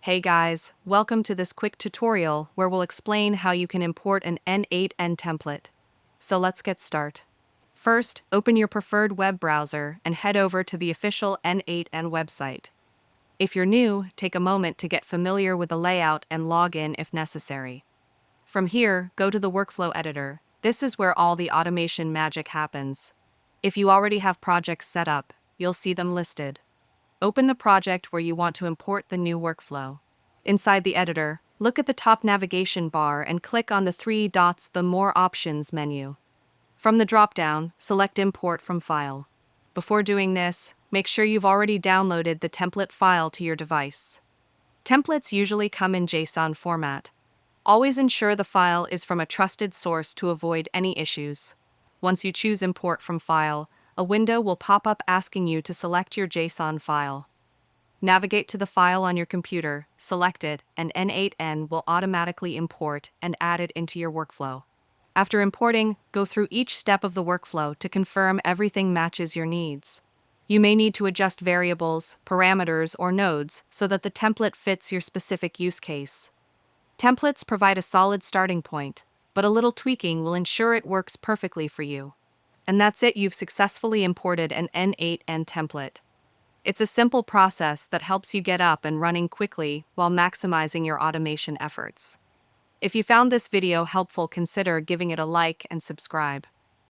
Hey guys, welcome to this quick tutorial where we'll explain how you can import an N8n template. So let's get started. First, open your preferred web browser and head over to the official N8n website. If you're new, take a moment to get familiar with the layout and log in if necessary. From here, go to the workflow editor. This is where all the automation magic happens. If you already have projects set up, you'll see them listed. Open the project where you want to import the new workflow. Inside the editor, look at the top navigation bar and click on the three dots, the More Options menu. From the drop-down, select Import from File. Before doing this, make sure you've already downloaded the template file to your device. Templates usually come in JSON format. Always ensure the file is from a trusted source to avoid any issues. Once you choose Import from File, a window will pop up asking you to select your JSON file. Navigate to the file on your computer, select it, and N8n will automatically import and add it into your workflow. After importing, go through each step of the workflow to confirm everything matches your needs. You may need to adjust variables, parameters, or nodes so that the template fits your specific use case. Templates provide a solid starting point, but a little tweaking will ensure it works perfectly for you. And that's it, you've successfully imported an N8n template. It's a simple process that helps you get up and running quickly while maximizing your automation efforts. If you found this video helpful, consider giving it a like and subscribe.